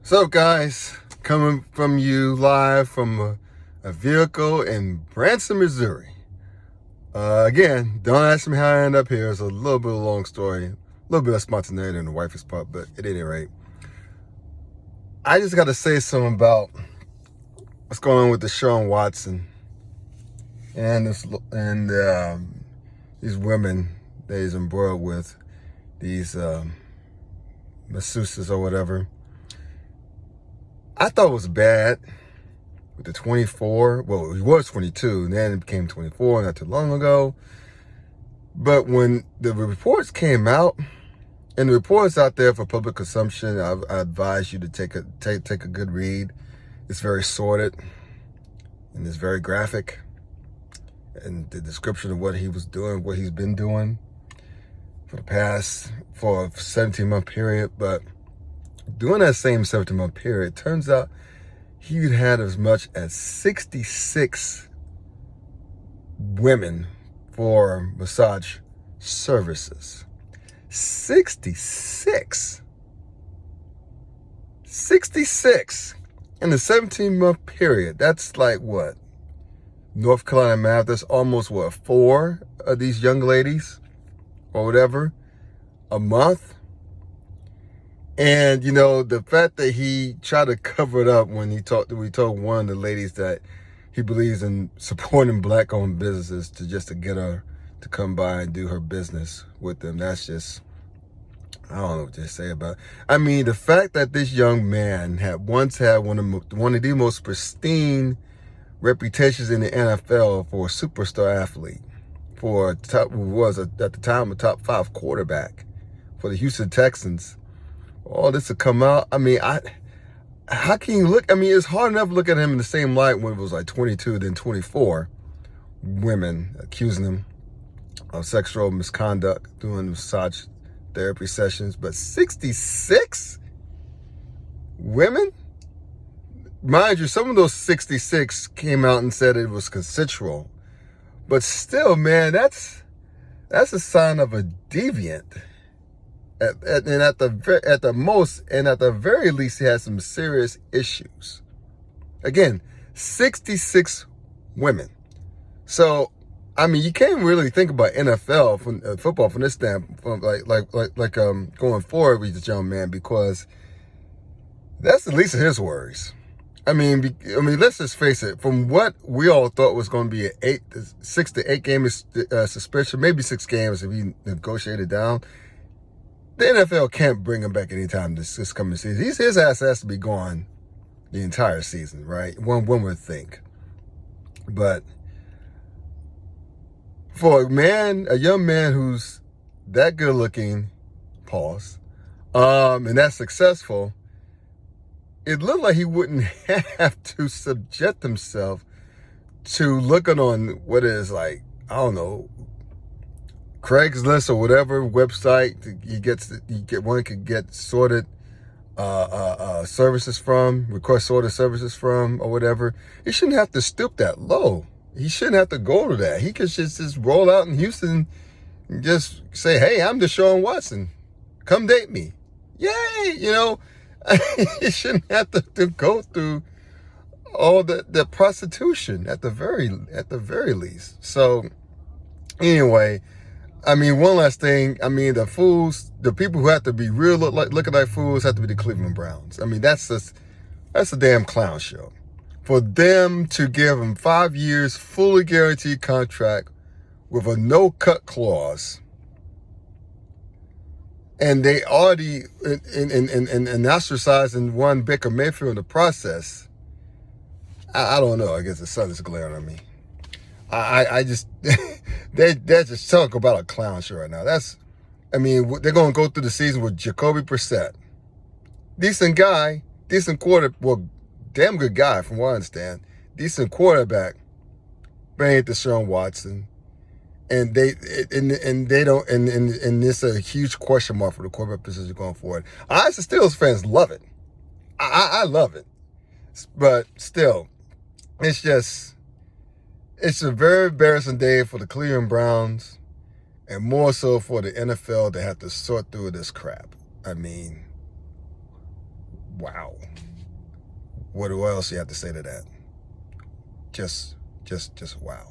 So guys, coming from you live from a vehicle in Branson, Missouri. Again, don't ask me how I end up here. It's a little bit of a long story. A little bit of spontaneity on the wife's part, but at any rate, I just got to say something about what's going on with Deshaun Watson and these women that he's embroiled with, these masseuses or whatever. I thought it was bad with the 24. Well, he was 22, and then it became 24 not too long ago. But when the reports came out, and the reports out there for public consumption, I advise you to take a good read. It's very sorted, and it's very graphic. And the description of what he was doing, what he's been doing for a 17-month period. But during that same 17-month period, turns out he had as much as 66 women for massage services. 66 in the 17-month period. That's like what? North Carolina math. That's almost what, 4 of these young ladies or whatever a month. And, you know, the fact that he tried to cover it up when we told one of the ladies that he believes in supporting black-owned businesses to get her to come by and do her business with them. That's just, I don't know what to say about it. I mean, the fact that this young man had once had one of the most pristine reputations in the NFL for a superstar athlete, for who was at the time a top 5 quarterback for the Houston Texans. All this to come out. I mean, how can you look? I mean, it's hard enough to look at him in the same light when it was like 22, then 24 women accusing him of sexual misconduct doing massage therapy sessions. But 66 women? Mind you, some of those 66 came out and said it was consensual. But still, man, that's a sign of a deviant. At the very least, he has some serious issues. Again, 66 women. So, I mean, you can't really think about NFL football from this standpoint, going forward with this young man, because that's the least of his worries. I mean, let's just face it. From what we all thought was going to be a 6 to 8 game suspension, maybe 6 games if he negotiated down. The NFL can't bring him back anytime this coming season. His ass has to be gone the entire season, right? One would think. But for a young man who's that good looking, and that's successful, it looked like he wouldn't have to subject himself to looking on what is like, I don't know, Craigslist or whatever website one could get sorted services from, request sorted services from, or whatever. He shouldn't have to stoop that low. He shouldn't have to go to that. He could just roll out in Houston and just say, "Hey, I'm Deshaun Watson. Come date me." Yay! You know, he shouldn't have to go through all the prostitution at the very least. So anyway. I mean, one last thing. I mean, the people who have to be real looking like fools have to be the Cleveland Browns. I mean, that's a damn clown show. For them to give him 5 years, fully guaranteed contract with a no-cut clause, and they already and ostracizing one Baker Mayfield in the process. I don't know. I guess the sun is glaring on me. I just, they're just talking about a clown show right now. They're going to go through the season with Jacoby Brissett. Decent guy, decent damn good guy from what I understand. Decent quarterback, but ain't Deshaun Watson. And they don't, and it's a huge question mark for the quarterback position going forward. I, as the Steelers fans, love it. I love it. But still, it's a very embarrassing day for the Cleveland Browns, and more so for the NFL to have to sort through this crap. I mean, Wow. What else you have to say to that? Just wow.